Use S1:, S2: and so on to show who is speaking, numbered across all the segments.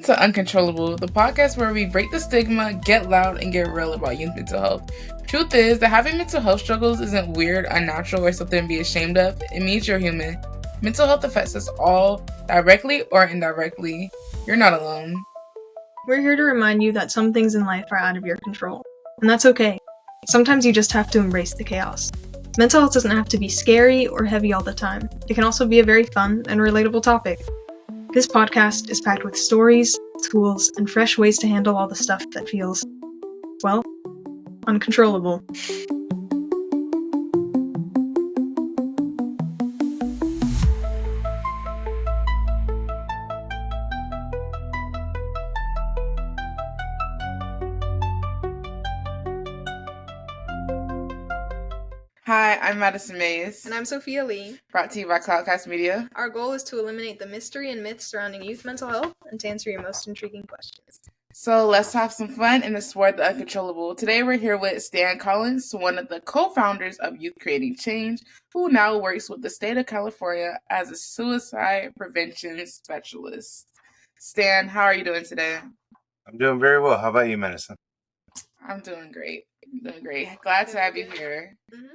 S1: to Uncontrollable, the podcast where we break the stigma, get loud, and get real about youth mental health. Truth is that having mental health struggles isn't weird, unnatural, or something to be ashamed of. It means you're human. Mental health affects us all, directly or indirectly. You're not alone.
S2: We're here to remind you that some things in life are out of your control, and that's okay. Sometimes you just have to embrace the chaos. Mental health doesn't have to be scary or heavy all the time. It can also be a very fun and relatable topic. This podcast is packed with stories, tools, and fresh ways to handle all the stuff that feels, well, uncontrollable.
S1: Hi, I'm Madison Mays.
S2: And I'm Sophia Lee.
S1: Brought to you by PiZetta Media.
S2: Our goal is to eliminate the mystery and myths surrounding youth mental health and to answer your most intriguing questions.
S1: So let's have some fun and explore the uncontrollable. Today we're here with Stan Collins, one of the co-founders of Youth Creating Change, who now works with the state of California as a suicide prevention specialist. Stan, how are you doing today?
S3: I'm doing very well. How about you, Madison?
S1: I'm doing great. Glad to have you here.
S2: Mm-hmm.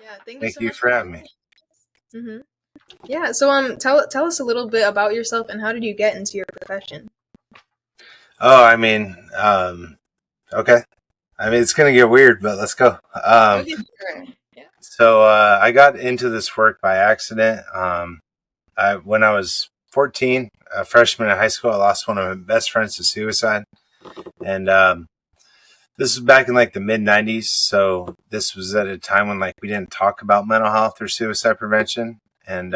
S2: Yeah,
S3: thank you so much for having me.
S2: Mm-hmm. Yeah, so tell us a little bit about yourself and how did you get into your profession?
S3: Oh, okay. It's gonna get weird, but let's go. So I got into this work by accident. When I was 14, a freshman in high school, I lost one of my best friends to suicide, and this was back in like the mid 90s. So this was at a time when like we didn't talk about mental health or suicide prevention. And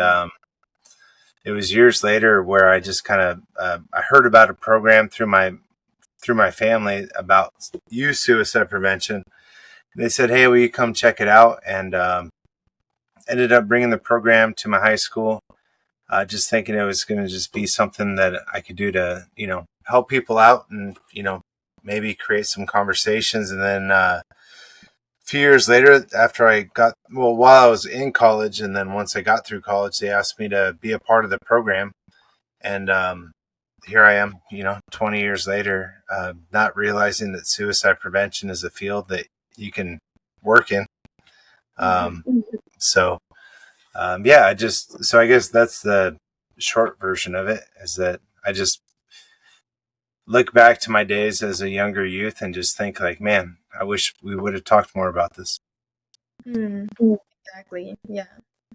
S3: it was years later where I just kind of, I heard about a program through my family about youth suicide prevention. And they said, hey, will you come check it out? And ended up bringing the program to my high school. Just thinking it was going to just be something that I could do to, help people out and, maybe create some conversations. And then a few years later, while I was in college, and then once I got through college, they asked me to be a part of the program. And here I am, 20 years later, not realizing that suicide prevention is a field that you can work in. I guess that's the short version of it, is that I just look back to my days as a younger youth and just think like, man, I wish we would have talked more about this.
S2: Exactly. Yeah.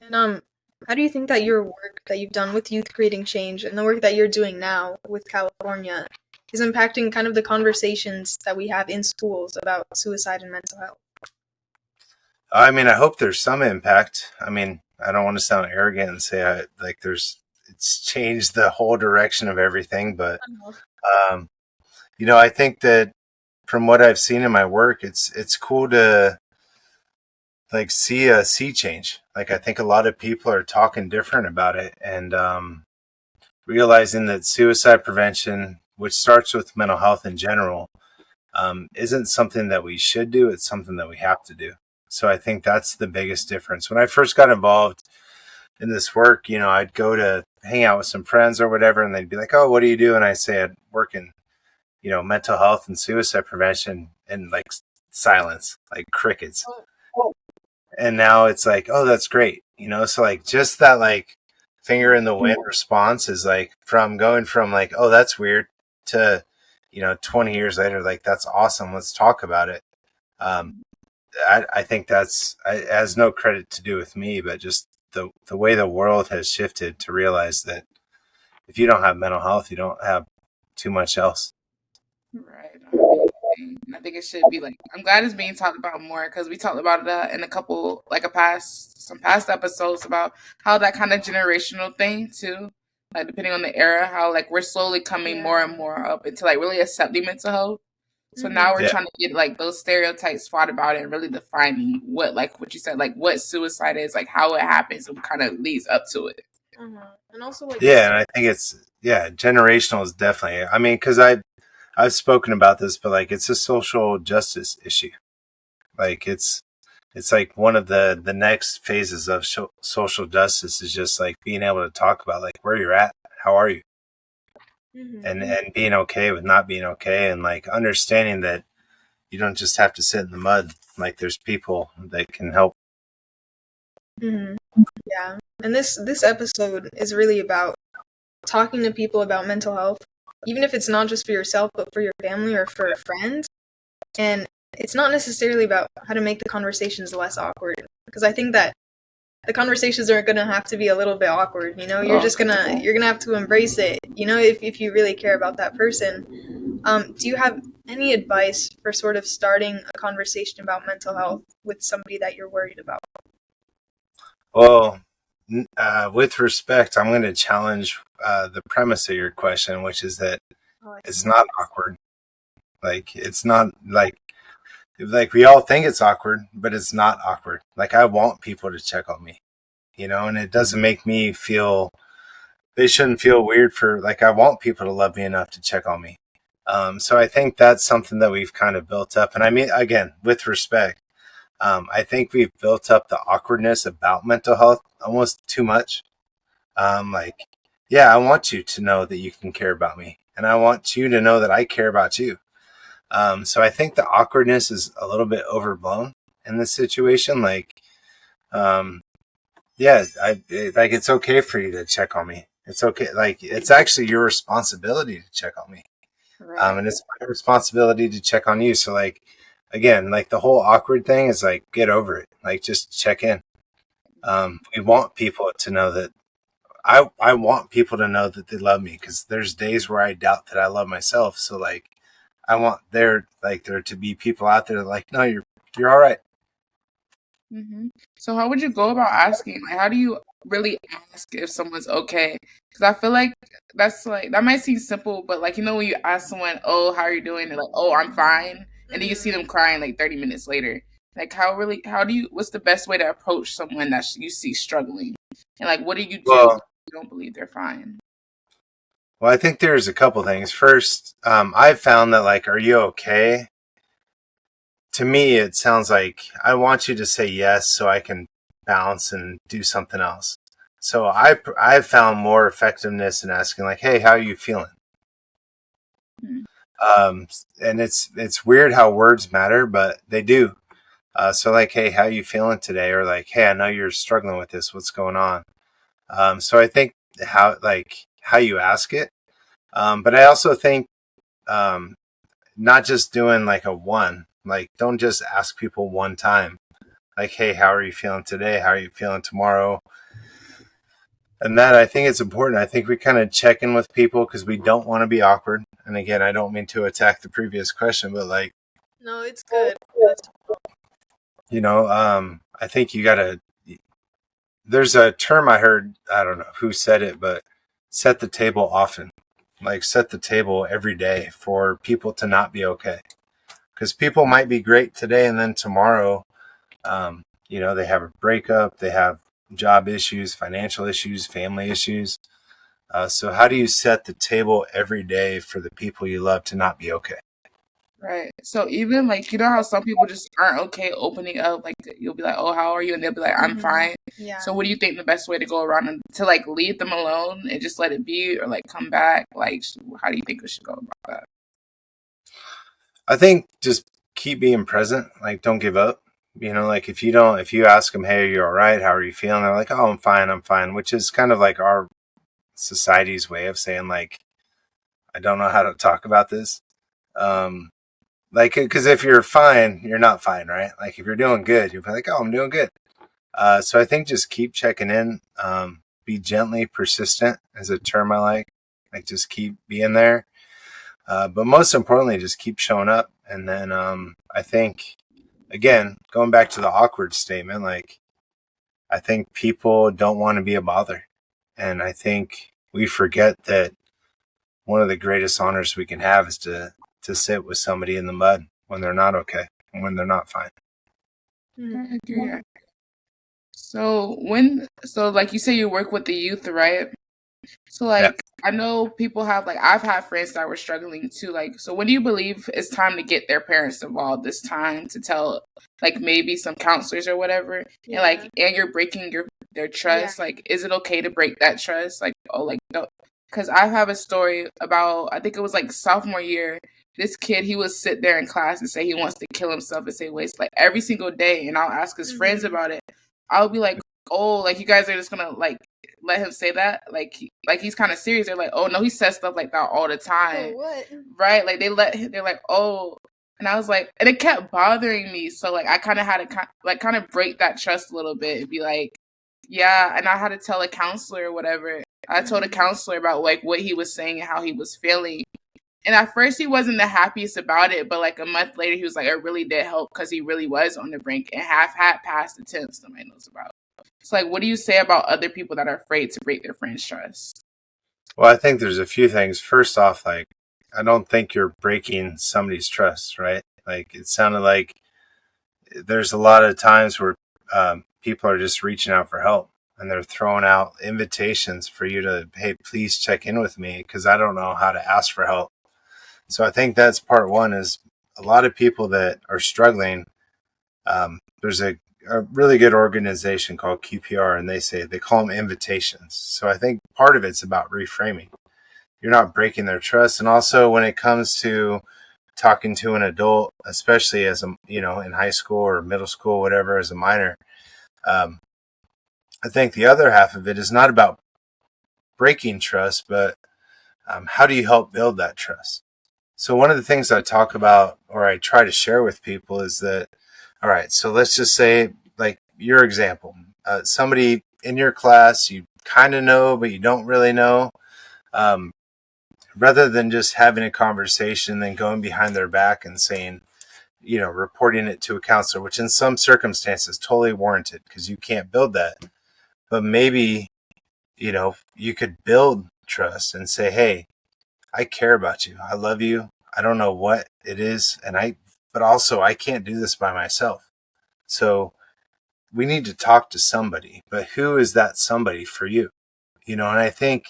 S2: And how do you think that your work that you've done with Youth Creating Change and the work that you're doing now with California is impacting kind of the conversations that we have in schools about suicide and mental health?
S3: I hope there's some impact. I don't want to sound arrogant and say it's changed the whole direction of everything, but I think that from what I've seen in my work, it's cool to like see a sea change. Like I think a lot of people are talking different about it and realizing that suicide prevention, which starts with mental health in general, isn't something that we should do. It's something that we have to do. So I think that's the biggest difference. When I first got involved in this work, I'd go to hang out with some friends or whatever, and they'd be like, oh, what do you do? And I say I'd work in, mental health and suicide prevention, and like silence, like crickets. And now it's like, oh, that's great. So like just that like finger in the wind response is like going from like, oh, that's weird to, 20 years later, like, that's awesome. Let's talk about it. I think it has no credit to do with me, but just the way the world has shifted to realize that if you don't have mental health, you don't have too much else.
S1: Right. I think it should be like, I'm glad it's being talked about more because we talked about it in some past episodes about how that kind of generational thing too, like depending on the era, how like we're slowly coming more and more up into like really accepting mental health. So now we're trying to get like those stereotypes fought about it and really defining what you said, like what suicide is, like how it happens and what kind of leads up to it.
S2: And also like
S3: and I think generational is definitely. Because I've spoken about this, but like it's a social justice issue. Like it's like one of the next phases of social justice is just like being able to talk about like where you're at, how are you, and being okay with not being okay, and like understanding that you don't just have to sit in the mud. Like there's people that can help.
S2: Mm-hmm. Yeah. And this episode is really about talking to people about mental health, even if it's not just for yourself, but for your family or for friends. And it's not necessarily about how to make the conversations less awkward, because I think that the conversations are gonna have to be a little bit awkward. You know, you're gonna have to embrace it. You know, if you really care about that person. Do you have any advice for sort of starting a conversation about mental health with somebody that you're worried about?
S3: Well, with respect, I'm going to challenge the premise of your question, which is that
S2: Oh, I
S3: it's
S2: see.
S3: not awkward. Like it's not like we all think it's awkward, but it's not awkward. Like I want people to check on me, and it doesn't make me feel. They shouldn't feel weird for like I want people to love me enough to check on me. So I think that's something that we've kind of built up, and I mean again with respect. I think we've built up the awkwardness about mental health almost too much. Like, yeah, I want you to know that you can care about me, and I want you to know that I care about you. So I think the awkwardness is a little bit overblown in this situation. Like, um, yeah, like it's okay for you to check on me. It's okay. Like, it's actually your responsibility to check on me.
S1: Right.
S3: And it's my responsibility to check on you. So like, again, like the whole awkward thing is like, get over it. Like, just check in. We want people to know that I want people to know that they love me, because there's days where I doubt that I love myself. So like, I want there to be people out there that like, no, you're all right.
S1: So how would you go about asking? Like, how do you really ask if someone's okay? Because I feel like that's like that might seem simple, but like when you ask someone, "Oh, how are you doing?" They're like, "Oh, I'm fine," and then you see them crying like 30 minutes later. Like, how do you? What's the best way to approach someone that you see struggling? And like, what do you do if
S3: Well,
S1: you don't believe they're fine?
S3: I think there's a couple things. First, I've found that like, are you okay? To me, it sounds like I want you to say yes so I can bounce and do something else. So I've found more effectiveness in asking like, hey, how are you feeling?
S1: Mm.
S3: Um, and it's weird how words matter, but they do. So like, hey, how you feeling today? Or like, hey, I know you're struggling with this. What's going on? So I think how you ask it. But I also think um, not just doing like a one. Like, don't just ask people one time. Like, hey, how are you feeling today? How are you feeling tomorrow? And that I think it's important. I think we kind of check in with people because we don't want to be awkward. And again, I don't mean to attack the previous question, but like,
S2: No, it's good.
S3: I think you gotta. There's a term I heard. I don't know who said it, but set the table often. Like set the table every day for people to not be okay. Because people might be great today, and then tomorrow, they have a breakup, they have job issues, financial issues, family issues. So how do you set the table every day for the people you love to not be okay?
S1: Right. So even like how some people just aren't okay opening up. Like you'll be like, "Oh, how are you?" And they'll be like, "I'm fine."
S2: Yeah.
S1: So what do you think the best way to go around and to like leave them alone and just let it be, or like come back? Like, how do you think we should go about that?
S3: I think just keep being present. Like, don't give up. Like if you ask them, hey, you're all right. How are you feeling? They're like, oh, I'm fine. I'm fine. Which is kind of like our society's way of saying like, I don't know how to talk about this. Um, like, because if you're fine, you're not fine, right? Like if you're doing good, you'll be like, oh, I'm doing good. So I think just keep checking in. Be gently persistent is a term I like. Like just keep being there. But most importantly, just keep showing up. And then I think, again, going back to the awkward statement, like I think people don't want to be a bother. And I think we forget that one of the greatest honors we can have is to sit with somebody in the mud when they're not okay and when they're not fine.
S1: I agree. So like you say, you work with the youth, right? So
S3: Yeah.
S1: like I know people have like I've had friends that were struggling too. Like, so when do you believe it's time to get their parents involved? This time to tell like maybe some counselors or whatever, and like and you're breaking their trust. Like, is it okay to break that trust? Like, oh, like no. because I have a story about, I think it was like sophomore year. This kid, he would sit there in class and say he wants to kill himself and say waste like every single day. And I'll ask his friends about it. I'll be like, oh, like you guys are just gonna like let him say that? Like he's kind of serious. They're like, oh no, he says stuff like that all the time.
S2: Oh, what?
S1: Right? Like they're like, oh. And I was like, and it kept bothering me. So like I kind of had to kind of break that trust a little bit and be like, yeah. And I had to tell a counselor or whatever. I told a counselor about like what he was saying and how he was feeling. And at first he wasn't the happiest about it, but like a month later he was like, it really did help because he really was on the brink and half had past attempts nobody knows about. So like, what do you say about other people that are afraid to break their friends' trust?
S3: Well, I think there's a few things. First off, like, I don't think you're breaking somebody's trust, right? Like, it sounded like there's a lot of times where people are just reaching out for help and they're throwing out invitations for you to, hey, please check in with me because I don't know how to ask for help. So I think that's part one is a lot of people that are struggling. There's a really good organization called QPR, and they call them invitations. So I think part of it's about reframing. You're not breaking their trust. And also when it comes to talking to an adult, especially as a, in high school or middle school, whatever, as a minor, I think the other half of it is not about breaking trust, but how do you help build that trust? So one of the things I talk about or I try to share with people is that, all right, so let's just say like your example, somebody in your class you kind of know, but you don't really know. Rather than just having a conversation, then going behind their back and saying, reporting it to a counselor, which in some circumstances totally warranted because you can't build that. But maybe, you could build trust and say, hey, I care about you. I love you. I don't know what it is. But also I can't do this by myself. So we need to talk to somebody, but who is that somebody for you? And I think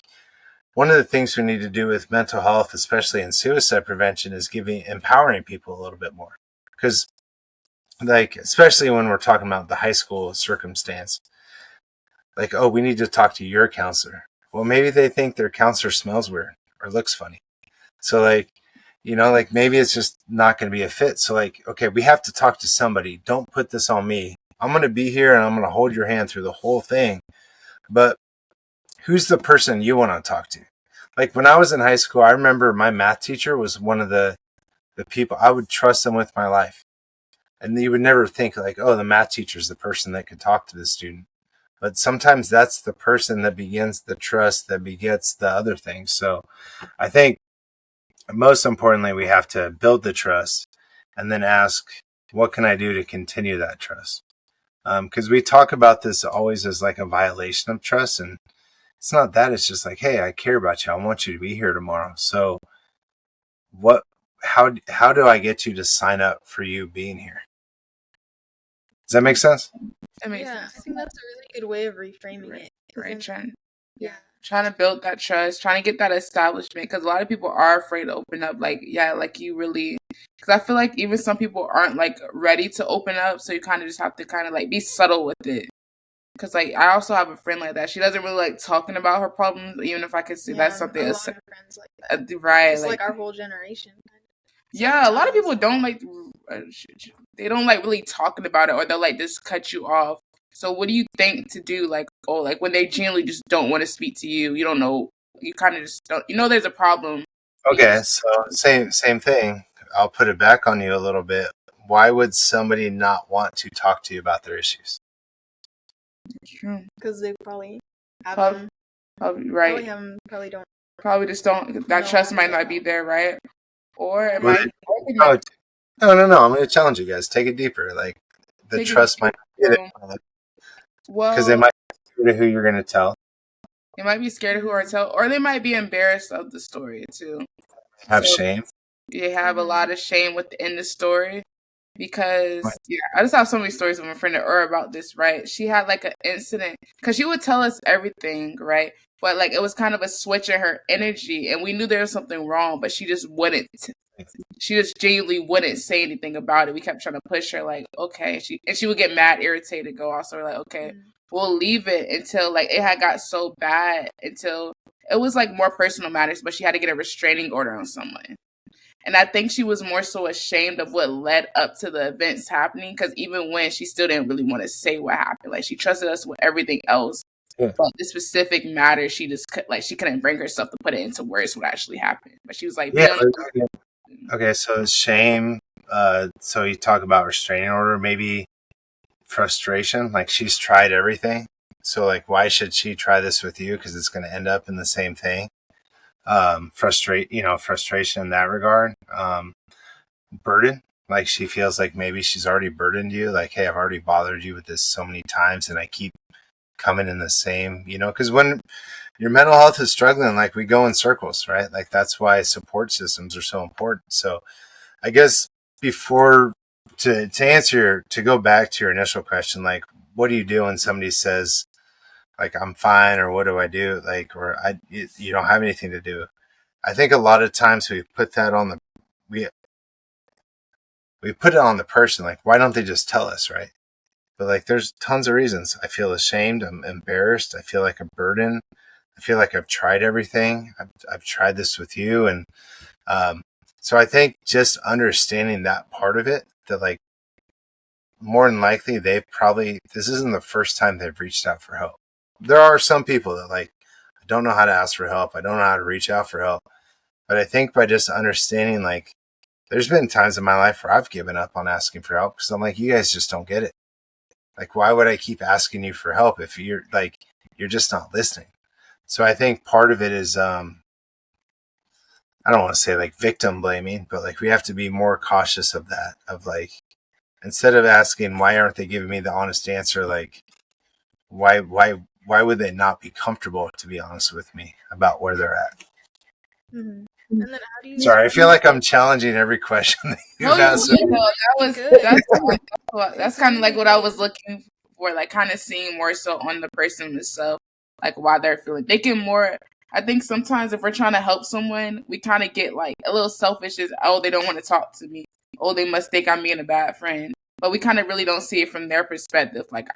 S3: one of the things we need to do with mental health, especially in suicide prevention, is empowering people a little bit more. Because, like, especially when we're talking about the high school circumstance, like, oh, we need to talk to your counselor. Well, maybe they think their counselor smells weird or looks funny. So, like, maybe it's just not going to be a fit. So, like, okay, we have to talk to somebody. Don't put this on me. I'm going to be here and I'm going to hold your hand through the whole thing. But who's the person you want to talk to? Like when I was in high school, I remember my math teacher was one of the people I would trust them with my life. And you would never think like, oh, the math teacher is the person that could talk to the student. But sometimes that's the person that begins the trust that begets the other things. So I think most importantly, we have to build the trust and then ask, what can I do to continue that trust? Because we talk about this always as like a violation of trust, and it's not that. It's just like, hey, I care about you. I want you to be here tomorrow. So how do I get you to sign up for you being here? Does that make sense?
S1: That makes
S2: Yeah,
S1: sense.
S2: I think that's a really good way of reframing it.
S1: Right,
S2: Then,
S1: trying to build that trust, trying to get that establishment, because a lot of people are afraid to open up. Like, yeah, like you really, because I feel like even some people aren't like ready to open up, so you kind of just have to kind of like be subtle with it. Because like I also have a friend like that. She doesn't really like talking about her problems, even if I could see that's something.
S2: A lot of friends like that.
S1: Right?
S2: It's like our whole generation.
S1: Yeah, a lot of people don't like. They don't like really talking about it, or they'll like just cut you off. So what do you think to do? Like, oh, like when they genuinely just don't want to speak to you, you don't know, you kind of just don't, there's a problem.
S3: Okay, so same thing. I'll put it back on you a little bit. Why would somebody not want to talk to you about their issues?
S1: True.
S2: Because they probably have
S1: them. Probably right.
S2: Probably don't.
S1: Probably just don't. That trust might not be there, right? Or it
S3: Well,
S1: might.
S3: No. I'm going to challenge you guys. Take it deeper. Like the trust might not be there.
S1: Well,
S3: because they might be scared of who you're going to tell.
S1: They might be scared of who are tell, or they might be embarrassed of the story too.
S3: Have shame.
S1: They have a lot of shame within the story. Because I just have so many stories with my friend about this, right? She had like an incident because she would tell us everything, right? But like it was kind of a switch in her energy, and we knew there was something wrong, but she just wouldn't. She just genuinely wouldn't say anything about it. We kept trying to push her, like, okay. She would get mad, irritated, go also. We're like, okay, will leave it until like it had got so bad until it was like more personal matters, but she had to get a restraining order on someone. And I think she was more so ashamed of what led up to the events happening, because even when she still didn't really want to say what happened, like she trusted us with everything else,
S3: Yeah.
S1: but the specific matter she just like she couldn't bring herself to put it into words what actually happened. But she was like,
S3: Yeah.
S1: "Be on."
S3: Okay. So shame. So you talk about restraining order, maybe frustration. Like she's tried everything. So like, why should she try this with you? Because it's going to end up in the same thing. Frustration in that regard. Burden. Like she feels like maybe she's already burdened you. Like, hey, I've already bothered you with this so many times, and I keep coming in the same. Because when your mental health is struggling, like we go in circles, right? Like that's why support systems are so important. So I guess before to go back to your initial question, like what do you do when somebody says like I'm fine, or what do I do, like, or you don't have anything to do? I think a lot of times we put that on the we we put it on the person, like why don't they just tell us, right? But like there's tons of reasons. I feel ashamed, I'm embarrassed, I feel like a burden, I feel like I've tried everything, I've tried this with you. And um, so I think just understanding that part of it, that like more than likely this isn't the first time they've reached out for help. There are some people that like, I don't know how to ask for help, I don't know how to reach out for help. But I think by just understanding, like, there's been times in my life where I've given up on asking for help because I'm like, you guys just don't get it. Like, why would I keep asking you for help if you're just not listening? So I think part of it is, I don't want to say like victim blaming, but like we have to be more cautious of that. Of like, instead of asking why aren't they giving me the honest answer, like why would they not be comfortable to be honest with me about where they're at?
S2: Mm-hmm. And then how do you?
S3: Sorry, I feel like I'm challenging every question that you've asked.
S1: That's kind of like what I was looking for, like kind of seeing more so on the person themselves, like why they're feeling. They can more. I think sometimes if we're trying to help someone, we kind of get like a little selfish. As oh, they don't want to talk to me. Oh, they must think I'm being a bad friend. But we kind of really don't see it from their perspective. Like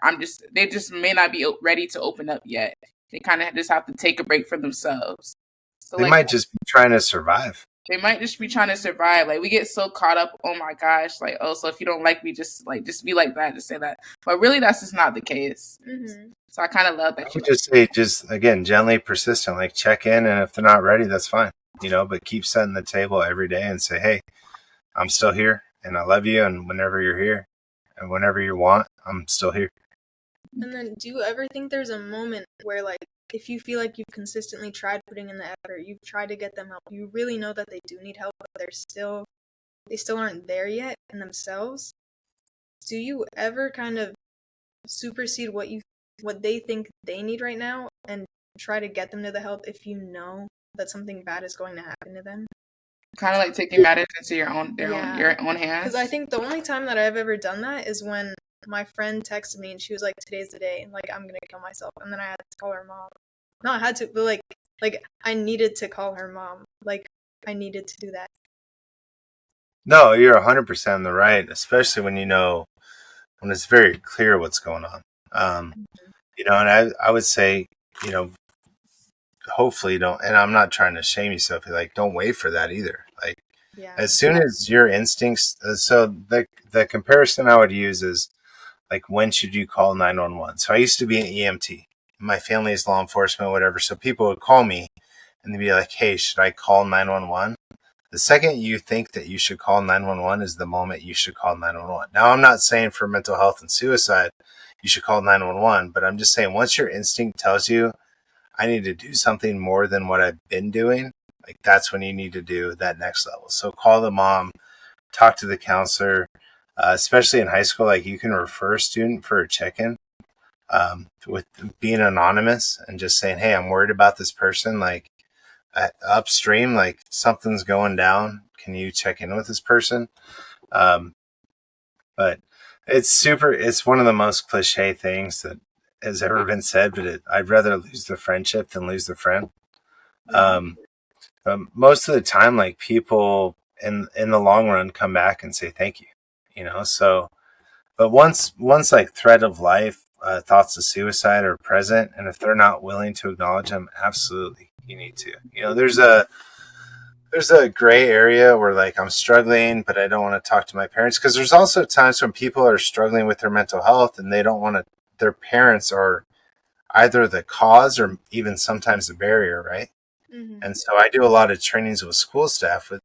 S1: they just may not be ready to open up yet. They kind of just have to take a break for themselves. So
S3: They
S1: like
S3: might just be trying to survive.
S1: they might just be trying to survive. Like we get so caught up, oh my gosh, like oh, so if you don't like me, just be like that, just say that. But really, that's just not the case.
S2: Mm-hmm.
S1: So I kind of love that.
S3: I would just say, just again, gently persistent. Like check in, and if they're not ready, that's fine. But keep setting the table every day and say, hey, I'm still here, and I love you, and whenever you're here, and whenever you want, I'm still here.
S2: And then, do you ever think there's a moment where, like, if you feel like you've consistently tried putting in the effort, you've tried to get them help, you really know that they do need help, but they still aren't there yet in themselves? Do you ever kind of supersede what they think they need right now and try to get them to the help if you know that something bad is going to happen to them?
S1: Kind of like taking matters into your own hands.
S2: Because I think the only time that I've ever done that is when my friend texted me and she was like, "Today's the day," and like I'm gonna kill myself, and then I had to call her mom. Not had to, but like I needed to call her mom. Like I needed to do that.
S3: No, you're 100% in the right, especially when when it's very clear what's going on. And I would say, hopefully don't. And I'm not trying to shame you, Sophie. Like, don't wait for that either. Like, as soon as your instincts. So the comparison I would use is like, when should you call 911? So I used to be an EMT. My family is law enforcement, whatever. So people would call me and they'd be like, hey, should I call 911? The second you think that you should call 911 is the moment you should call 911. Now, I'm not saying for mental health and suicide, you should call 911, but I'm just saying once your instinct tells you, I need to do something more than what I've been doing, like that's when you need to do that next level. So call the mom, talk to the counselor, especially in high school, like you can refer a student for a check-in with being anonymous and just saying, hey, I'm worried about this person. Like, upstream, like something's going down, can you check in with this person? But it's one of the most cliche things that has ever been said, but I'd rather lose the friendship than lose the friend. Most of the time, like people in the long run come back and say thank you, so but once like threat of life thoughts of suicide are present, and if they're not willing to acknowledge them, absolutely, you need to. There's a gray area where like I'm struggling, but I don't want to talk to my parents, because there's also times when people are struggling with their mental health and they don't want to. Their parents are either the cause or even sometimes the barrier, right?
S2: Mm-hmm.
S3: And so I do a lot of trainings with school staff with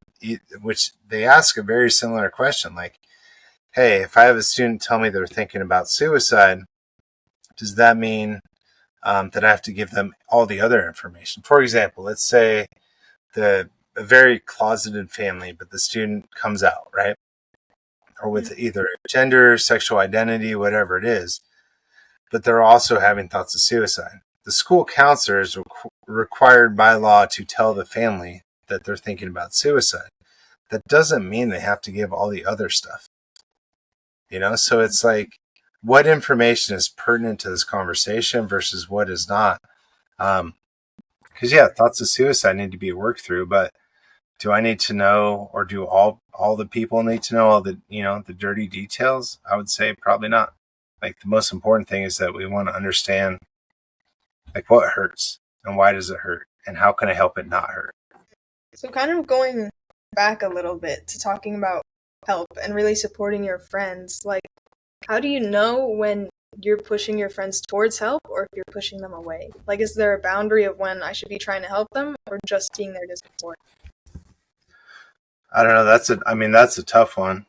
S3: which they ask a very similar question, like, hey, if I have a student tell me they're thinking about suicide, does that mean that I have to give them all the other information? For example, let's say a very closeted family, but the student comes out, right? Or with either gender, sexual identity, whatever it is, but they're also having thoughts of suicide. The school counselor is required by law to tell the family that they're thinking about suicide. That doesn't mean they have to give all the other stuff. So it's like, what information is pertinent to this conversation versus what is not? Because thoughts of suicide need to be worked through, but do I need to know, or do all the people need to know all the the dirty details? I would say probably not. Like, the most important thing is that we want to understand, like, what hurts and why does it hurt and how can I help it not hurt.
S2: So kind of going back a little bit to talking about help and really supporting your friends, like, how do you know when you're pushing your friends towards help or if you're pushing them away? Like, is there a boundary of when I should be trying to help them or just being there to support?
S3: I don't know. That's a tough one.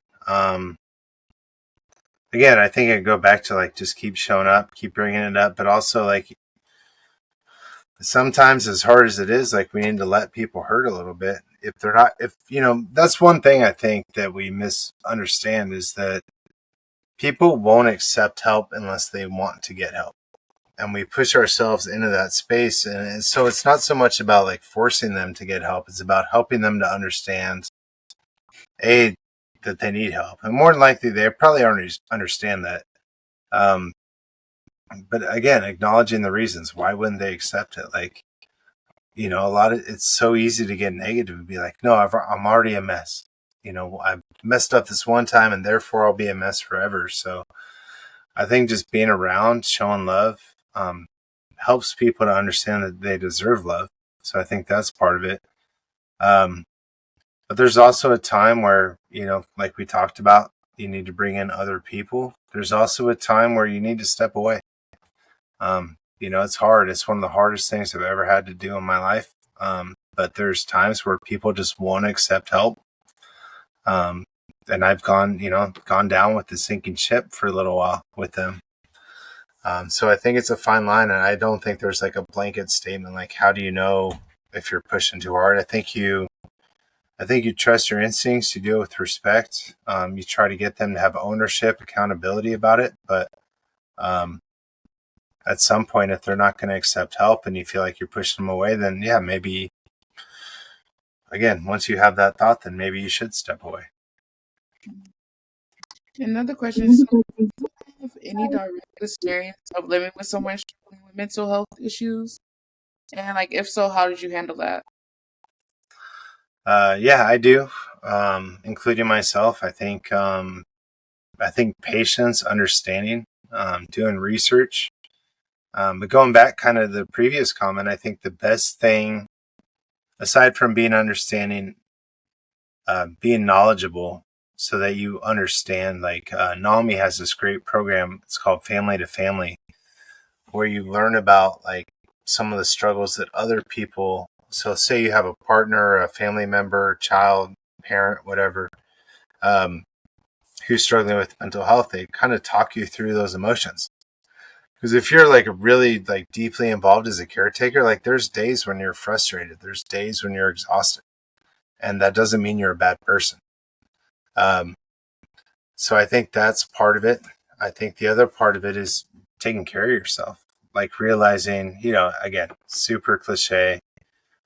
S3: Again, I think I go back to like, just keep showing up, keep bringing it up, but also like, sometimes as hard as it is, like, we need to let people hurt a little bit. If they're not, if, that's one thing I think that we misunderstand, is that people won't accept help unless they want to get help. And we push ourselves into that space. And so it's not so much about like forcing them to get help. It's about helping them to understand, that they need help. And more than likely, they probably already understand that. But again, acknowledging the reasons. Why wouldn't they accept it? Like, it's so easy to get negative and be like, no, I'm already a mess. I've messed up this one time and therefore I'll be a mess forever. So I think just being around, showing love, helps people to understand that they deserve love. So I think that's part of it. But there's also a time where, like we talked about, you need to bring in other people. There's also a time where you need to step away. It's hard. It's one of the hardest things I've ever had to do in my life. But there's times where people just won't accept help. And I've gone down with the sinking ship for a little while with them. So I think it's a fine line, and I don't think there's like a blanket statement, like, how do you know if you're pushing too hard? I think you trust your instincts. You do it with respect. You try to get them to have ownership, accountability about it. But at some point, if they're not going to accept help and you feel like you're pushing them away, then maybe, again, once you have that thought, then maybe you should step away.
S1: Another question is, do you have any direct experience of living with someone struggling with mental health issues? And like, if so, how did you handle that?
S3: I do, including myself. I think patience, understanding, doing research. But going back kind of the previous comment, I think the best thing, aside from being understanding, being knowledgeable so that you understand, like, NAMI has this great program. It's called Family to Family, where you learn about like some of the struggles that other people, so say you have a partner, a family member, child, parent, whatever, who's struggling with mental health, they kind of talk you through those emotions. Because if you're like really like deeply involved as a caretaker, like, there's days when you're frustrated, there's days when you're exhausted, and that doesn't mean you're a bad person. So I think that's part of it. I think the other part of it is taking care of yourself, like realizing, again, super cliche.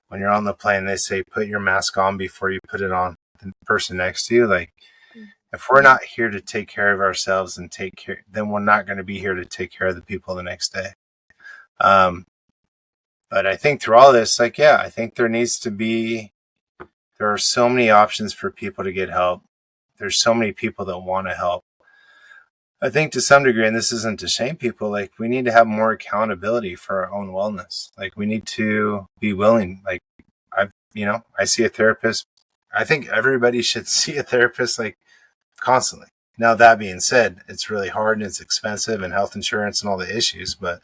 S3: When you're on the plane, they say, put your mask on before you put it on the person next to you. Like, if we're not here to take care of ourselves and then we're not going to be here to take care of the people the next day. But I think through all this, like, I think there are so many options for people to get help. There's so many people that want to help. I think to some degree, and this isn't to shame people, like we need to have more accountability for our own wellness. Like we need to be willing. Like I see a therapist. I think everybody should see a therapist like constantly. Now that being said, it's really hard and it's expensive and health insurance and all the issues, but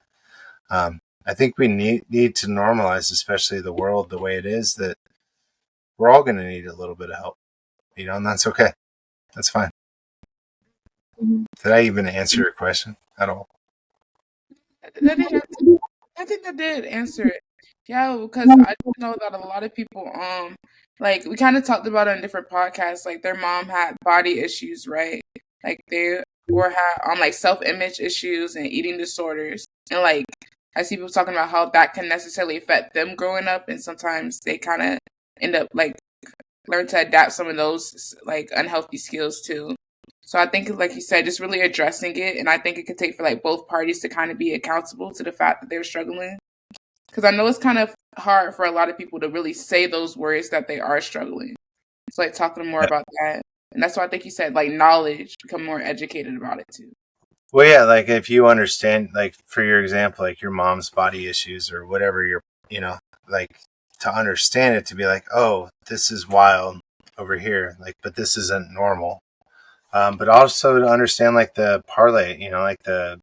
S3: I think we need to normalize, especially the world the way it is, that we're all going to need a little bit of help, and that's okay. That's fine. Did I even answer your question at all?
S1: That did answer, I think that did answer it. Yeah, because I do know that a lot of people, like we kind of talked about it in different podcasts, like their mom had body issues, right? Like they or had like self-image issues and eating disorders, and like I see people talking about how that can necessarily affect them growing up, and sometimes they kind of end up like learn to adapt some of those like unhealthy skills too. So I think, like you said, just really addressing it, and I think it could take for like both parties to kind of be accountable to the fact that they're struggling. Because I know it's kind of hard for a lot of people to really say those words that they are struggling. It's like talking more
S3: Yeah.
S1: about that, and that's why I think you said like knowledge, become more educated about it too.
S3: Well, yeah, like if you understand, like for your example, like your mom's body issues or whatever, like to understand it, to be like, oh, this is wild over here, like, but this isn't normal. But also to understand like the parlay, like the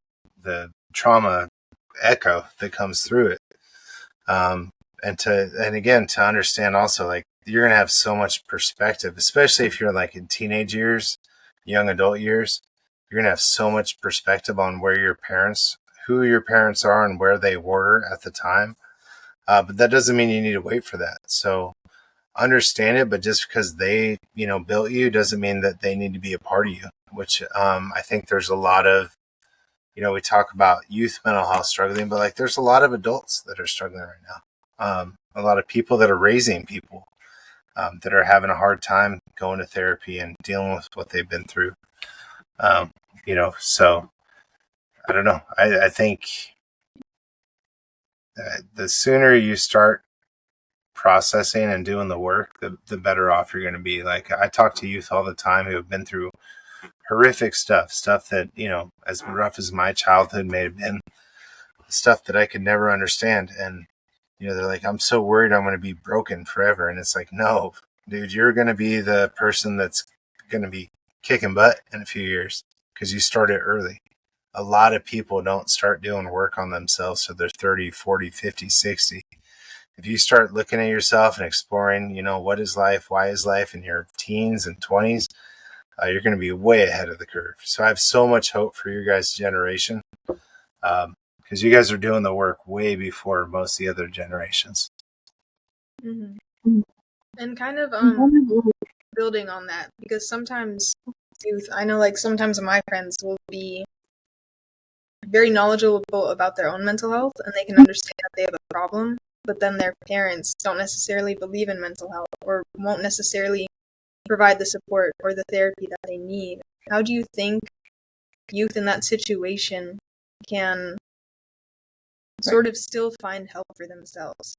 S3: trauma echo that comes through it. Um, and again, to understand also, like, you're going to have so much perspective, especially if you're like in teenage years, young adult years. You're going to have so much perspective on who your parents are and where they were at the time. But that doesn't mean you need to wait for that. So understand it, but just because they, built you doesn't mean that they need to be a part of you, which I think there's a lot of, we talk about youth mental health struggling, but like there's a lot of adults that are struggling right now. A lot of people that are raising people that are having a hard time going to therapy and dealing with what they've been through. So I don't know. I think the sooner you start processing and doing the work, the better off you're going to be. Like I talk to youth all the time who have been through horrific stuff that, as rough as my childhood may have been, stuff that I could never understand. And, they're like, I'm so worried I'm going to be broken forever. And it's like, no, dude, you're going to be the person that's going to be kicking butt in a few years because you started early. A lot of people don't start doing work on themselves till they're 30, 40, 50, 60. If you start looking at yourself and exploring, what is life, why is life in your teens and 20s, you're going to be way ahead of the curve. So I have so much hope for your guys' generation because you guys are doing the work way before most of the other generations.
S2: Mm-hmm. And kind of building on that, because sometimes youth, I know like sometimes my friends will be very knowledgeable about their own mental health and they can understand that they have a problem, but then their parents don't necessarily believe in mental health or won't necessarily provide the support or the therapy that they need. How do you think youth in that situation can sort of still find help for themselves?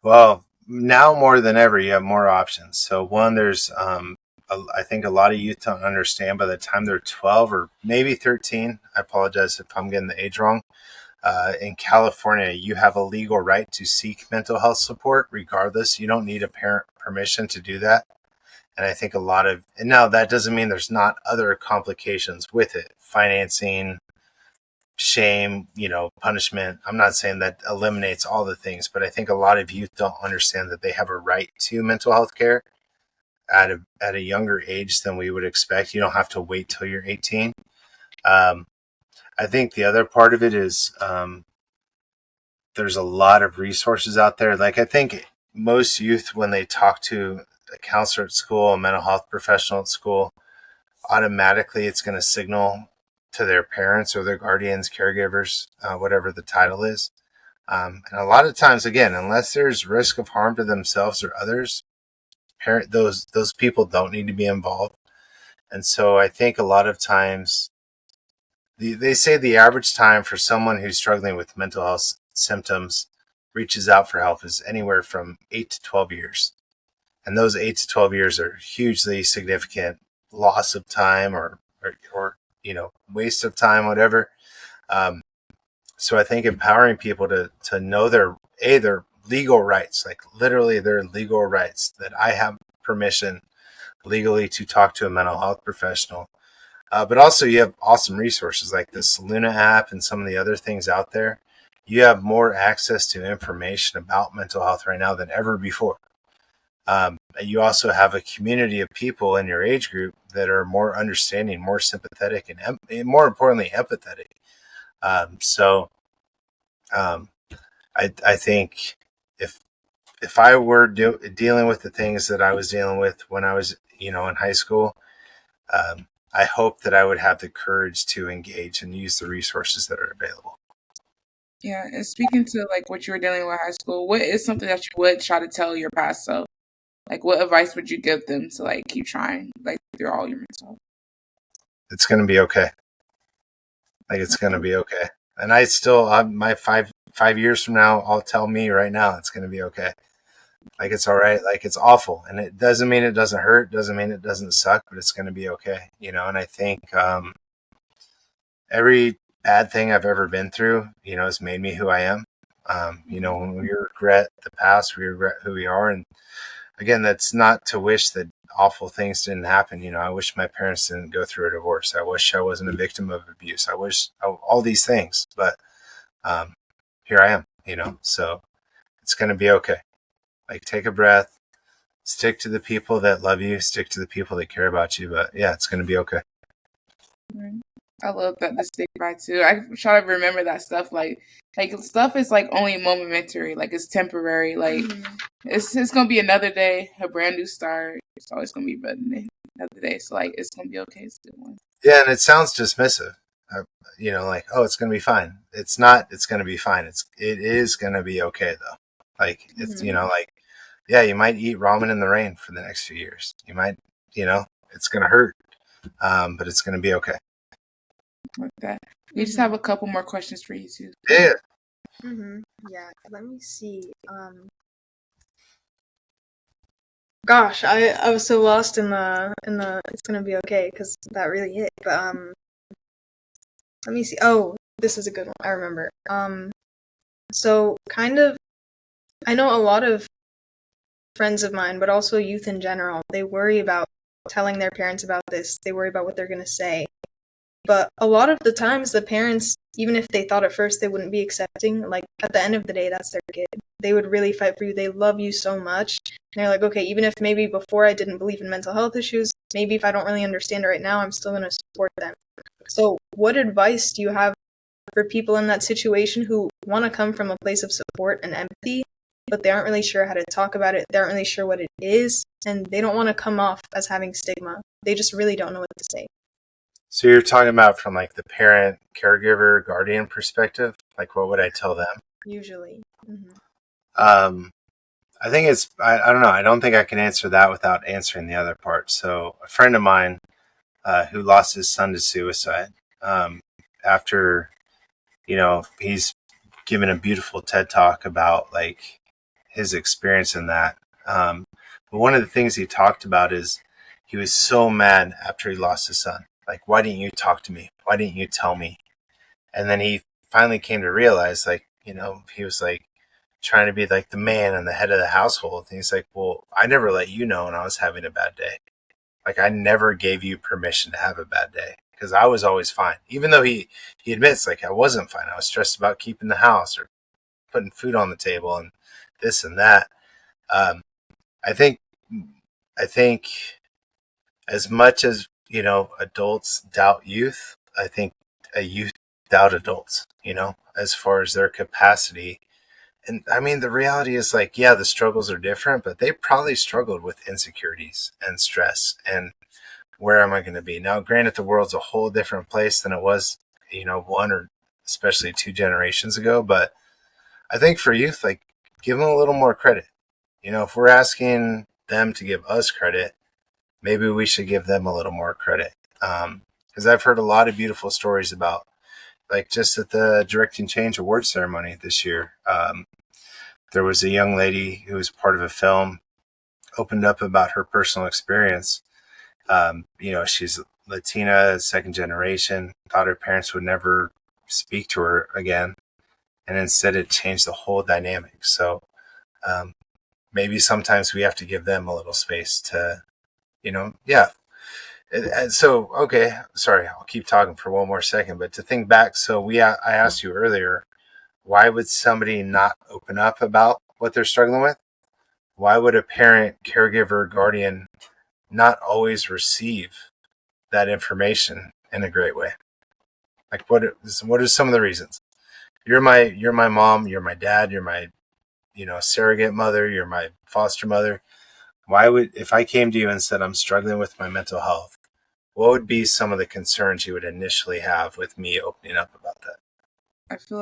S3: Well, now more than ever, you have more options. So one, there's, I think a lot of youth don't understand by the time they're 12 or maybe 13. I apologize if I'm getting the age wrong. In California, you have a legal right to seek mental health support regardless. You don't need a parent permission to do that. And I think and now that doesn't mean there's not other complications with it, financing, shame, punishment. I'm not saying that eliminates all the things, but I think a lot of youth don't understand that they have a right to mental health care at a younger age than we would expect. You don't have to wait till you're 18. I think the other part of it is there's a lot of resources out there. Like I think most youth, when they talk to a counselor at school, a mental health professional at school, automatically it's going to signal to their parents or their guardians, caregivers, whatever the title is. And a lot of times, again, unless there's risk of harm to themselves or others, those people don't need to be involved. And so I think a lot of times they say the average time for someone who's struggling with mental health symptoms reaches out for help is anywhere from 8 to 12 years. And those 8 to 12 years are hugely significant loss of time or waste of time, whatever. So I think empowering people to know their legal rights, like literally their legal rights, that I have permission legally to talk to a mental health professional. But also you have awesome resources like the Saluna app and some of the other things out there. You have more access to information about mental health right now than ever before. You also have a community of people in your age group that are more understanding, more sympathetic, and more importantly, empathetic. So I think if I were dealing with the things that I was dealing with when I was in high school, I hope that I would have the courage to engage and use the resources that are available.
S1: Yeah, and speaking to like what you were dealing with in high school, what is something that you would try to tell your past self? Like, what advice would you give them to like keep trying, like through all your mental health?
S3: It's going to be okay. Like, it's going to be okay. And I still, my 5 years from now, I'll tell me right now, it's going to be okay. Like, it's all right. Like, it's awful. And it doesn't mean it doesn't hurt. Doesn't mean it doesn't suck, but it's going to be okay. And I think, every bad thing I've ever been through, has made me who I am. When we regret the past, we regret who we are. And again, that's not to wish that awful things didn't happen. I wish my parents didn't go through a divorce. I wish I wasn't a victim of abuse. I wish all these things, but here I am, so it's going to be okay. Like, take a breath, stick to the people that love you, stick to the people that care about you. But yeah, it's going to be okay.
S1: Right. I love that the stick by too. I try to remember that stuff. Like stuff is like only momentary. Like, it's temporary. Like it's gonna be another day, a brand new start. It's always gonna be better than another day. So like, it's gonna be okay. It's a good one.
S3: Yeah, and it sounds dismissive. Like, oh, it's going to be fine. It's not. It's going to be fine. It is going to be okay though. Like, it's like, yeah, you might eat ramen in the rain for the next few years. You might, it's going to hurt, but it's going to be okay.
S1: Like that. We just have a couple more questions for you too.
S3: Yeah.
S2: Yeah. Let me see. Gosh, I was so lost in the it's gonna be okay, because that really hit. But let me see. Oh, this is a good one. I remember. So kind of, I know a lot of friends of mine, but also youth in general, they worry about telling their parents about this. They worry about what they're gonna say. But a lot of the times, the parents, even if they thought at first they wouldn't be accepting, like, at the end of the day, that's their kid. They would really fight for you. They love you so much. And they're like, okay, even if maybe before I didn't believe in mental health issues, maybe if I don't really understand it right now, I'm still going to support them. So what advice do you have for people in that situation who want to come from a place of support and empathy, but they aren't really sure how to talk about it, they aren't really sure what it is, and they don't want to come off as having stigma? They just really don't know what to say.
S3: So you're talking about from like the parent, caregiver, guardian perspective. Like, what would I tell them?
S2: Usually.
S3: I think I don't know. I don't think I can answer that without answering the other part. So a friend of mine who lost his son to suicide, after, he's given a beautiful TED talk about like his experience in that. But one of the things he talked about is he was so mad after he lost his son. Like, why didn't you talk to me? Why didn't you tell me? And then he finally came to realize, like, he was like trying to be like the man and the head of the household. And he's like, well, I never let you know when I was having a bad day. Like, I never gave you permission to have a bad day because I was always fine. Even though he admits, like, I wasn't fine. I was stressed about keeping the house or putting food on the table and this and that. I think as much as, adults doubt youth, I think a youth doubt adults, as far as their capacity. And I mean, the reality is, like, yeah, the struggles are different, but they probably struggled with insecurities and stress and where am I going to be? Now, granted, the world's a whole different place than it was, one or especially 2 generations ago. But I think for youth, like, give them a little more credit. If we're asking them to give us credit, maybe we should give them a little more credit. Because I've heard a lot of beautiful stories about, like, just at the Directing Change award ceremony this year, there was a young lady who was part of a film, opened up about her personal experience. She's Latina, second generation, thought her parents would never speak to her again. And instead it changed the whole dynamic. So um, maybe sometimes we have to give them a little space to, yeah. So, okay, sorry, I'll keep talking for one more second, but to think back, so I asked you earlier, why would somebody not open up about what they're struggling with? Why would a parent, caregiver, guardian not always receive that information in a great way? Like, what are some of the reasons? You're my mom, you're my dad, you're my surrogate mother, you're my foster mother. Why would, if I came to you and said I'm struggling with my mental health, what would be some of the concerns you would initially have with me opening up about that?
S1: I feel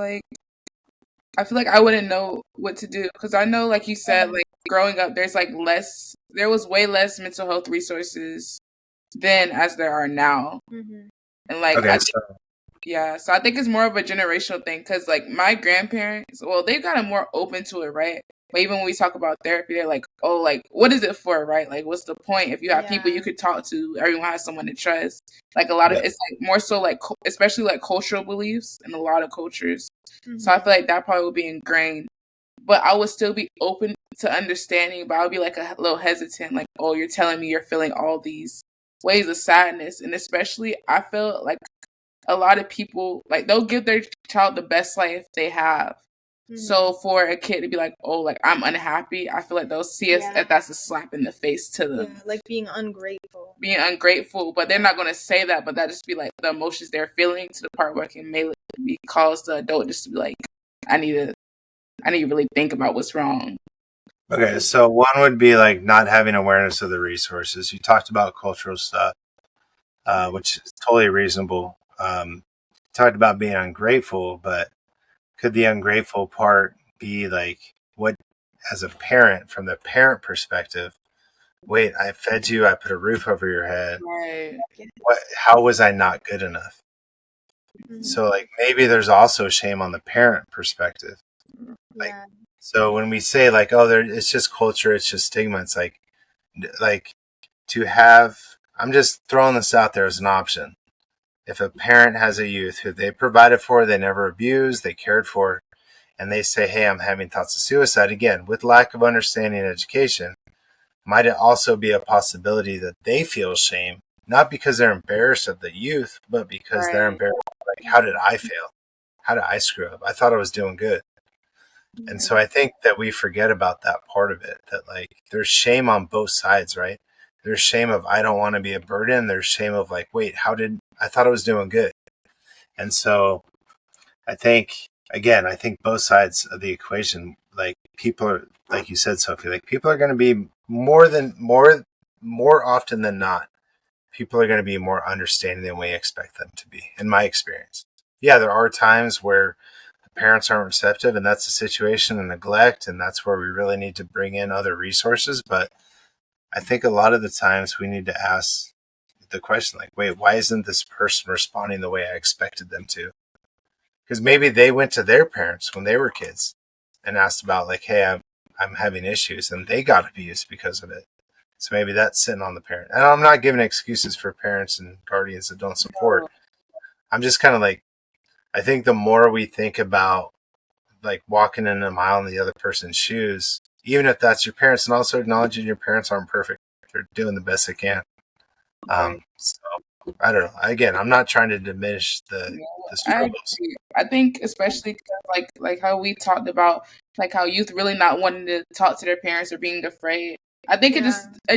S1: like I wouldn't know what to do because I know, like you said, like growing up, there was way less mental health resources then as there are now, and like
S3: Okay, so
S1: yeah, so I think it's more of a generational thing because, like, my grandparents, well, they got more open to it, right? But even when we talk about therapy, they're like, oh, like, what is it for, right? Like, what's the point if you have people you could talk to, everyone has someone to trust? Like, a lot of
S3: yeah,
S1: it's like more so, like, especially like cultural beliefs in a lot of cultures. So I feel like that probably would be ingrained. But I would still be open to understanding, but I would be like a little hesitant, like, oh, you're telling me you're feeling all these ways of sadness. And especially, I feel like a lot of people like they'll give their child the best life they have. So for a kid to be like, oh, like I'm unhappy, I feel like they'll see us that that's a slap in the face to them.
S2: Yeah, like being ungrateful.
S1: Being ungrateful, but they're not gonna say that, but that just be like the emotions they're feeling to the part where it can maybe cause the adult just to be like, I need to really think about what's wrong.
S3: okay, so one would be like not having awareness of the resources. You talked about cultural stuff, which is totally reasonable. Talked about being ungrateful, but could the ungrateful part be like what, as a parent, from the parent perspective, wait, I fed you, I put a roof over your head.
S1: Right.
S3: How was I not good enough? So like maybe there's also shame on the parent perspective. Like, so when we say like, oh, it's just culture, it's just stigma, it's like to have, I'm just throwing this out there as an option. If a parent has a youth who they provided for, they never abused, they cared for, and they say, hey, I'm having thoughts of suicide, again, with lack of understanding and education, might it also be a possibility that they feel shame, not because they're embarrassed of the youth, but because they're embarrassed, like, how did I fail? How did I screw up? I thought I was doing good. And so I think that we forget about that part of it, that like there's shame on both sides, right? There's shame of I don't want to be a burden. There's shame of like, wait, I thought I was doing good. And so I think, again, I think both sides of the equation, like people are, like you said, Sophie, like people are going to be more often than not, people are going to be more understanding than we expect them to be, in my experience. Yeah, there are times where parents aren't receptive and that's a situation of neglect, and that's where we really need to bring in other resources. But I think a lot of the times we need to ask the question like, wait, why isn't this person responding the way I expected them to? Because maybe they went to their parents when they were kids and asked about like, hey, I'm having issues, and they got abused because of it. So maybe that's sitting on the parent. And I'm not giving excuses for parents and guardians that don't support. I'm just kind of like, I think the more we think about like walking in a mile in the other person's shoes, even if that's your parents, and also acknowledging your parents aren't perfect, they're doing the best they can. So I don't know. Again, I'm not trying to diminish the
S1: I
S3: struggles.
S1: agree. I think especially 'cause, like how we talked about like how youth really not wanting to talk to their parents or being afraid. I think it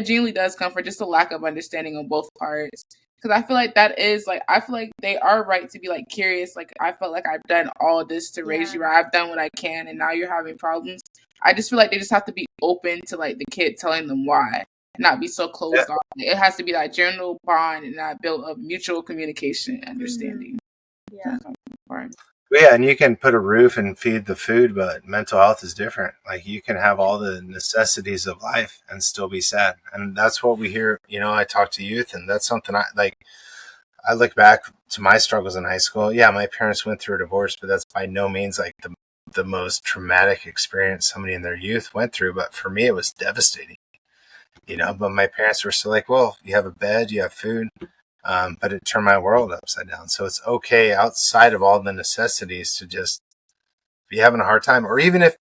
S1: genuinely does come from just a lack of understanding on both parts. Because I feel like that is like I feel like they are right to be like curious. Like I felt like I've done all this to raise you, or I've done what I can, and now you're having problems. I just feel like they just have to be open to like the kid telling them why, not be so
S3: Yeah.
S1: closed off. It has to be that general bond and that built of mutual communication, and understanding. Right.
S3: Yeah, and you can put a roof and feed the food, but mental health is different. Like you can have all the necessities of life and still be sad. And that's what we hear. I talk to youth, and that's something I like. I look back to my struggles in high school. Yeah, my parents went through a divorce, but that's by no means like the most traumatic experience somebody in their youth went through. But for me, it was devastating. But my parents were still like, well, you have a bed, you have food. but it turned my world upside down. So it's okay outside of all the necessities to just be having a hard time, or even if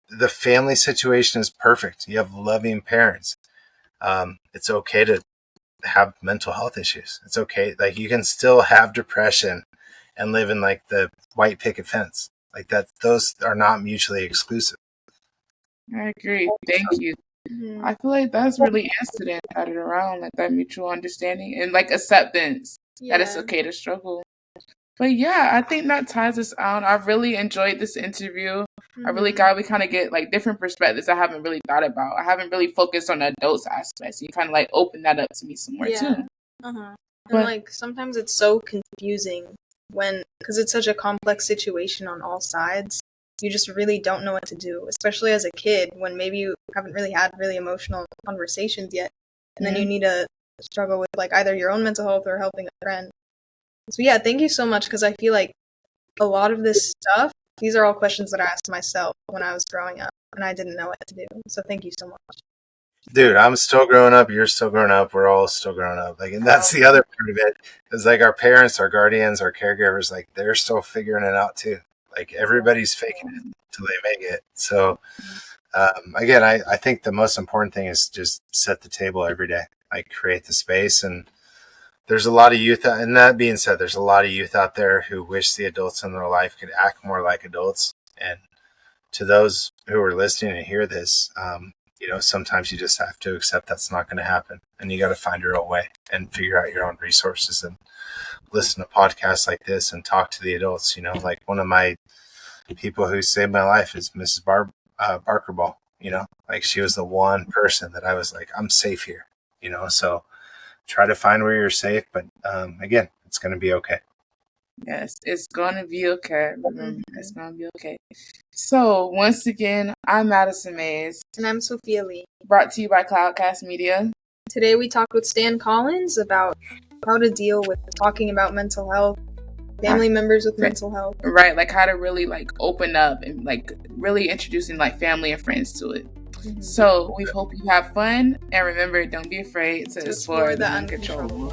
S3: the family situation is perfect, you have loving parents. It's okay to have mental health issues. It's okay. Like, you can still have depression and live in like the white picket fence. Like that, those are not mutually exclusive.
S1: I agree. Thank you.
S2: Mhm.
S1: I feel like that's really answered it, added around, like that mutual understanding and like acceptance that it's
S2: Yeah.
S1: okay to struggle. But yeah, I think that ties us out. I really enjoyed this interview. I really
S2: Mhm.
S1: glad we kind of get like different perspectives I haven't really thought about. I haven't really focused on the adults aspects. You kind of like opened that up to me some more
S2: Yeah.
S1: too.
S2: And
S1: But
S2: like sometimes it's so confusing because it's such a complex situation on all sides. You just really don't know what to do, especially as a kid when maybe you haven't really had really emotional conversations yet. And then you need to struggle with like either your own mental health or helping a friend. So yeah, thank you so much because I feel like a lot of this stuff, these are all questions that I asked myself when I was growing up and I didn't know what to do. So thank you so much.
S3: Dude, I'm still growing up. You're still growing up. We're all still growing up. Like, and that's the other part of it is like our parents, our guardians, our caregivers, like they're still figuring it out too. Like everybody's faking it till they make it. So, again, I think the most important thing is just set the table every day, like create the space. And there's a lot of youth. And that being said, there's a lot of youth out there who wish the adults in their life could act more like adults. And to those who are listening and hear this, sometimes you just have to accept that's not going to happen, and you got to find your own way and figure out your own resources and listen to podcasts like this and talk to the adults. Like one of my people who saved my life is Mrs. Barker Ball. Like she was the one person that I was like, I'm safe here. So try to find where you're safe, but again, it's going to be okay.
S1: yes, it's gonna be okay. Remember, it's gonna be okay. So once again, I'm Madison Mays,
S2: And I'm Sophia Lee.
S1: brought to you by Cloudcast Media.
S2: Today we talked with Stan Collins about how to deal with talking about mental health, family members with mental health.
S1: Right, like how to really like open up and like really introducing like family and friends to it. So we hope you have fun, and remember, don't be afraid to explore the uncontrollable.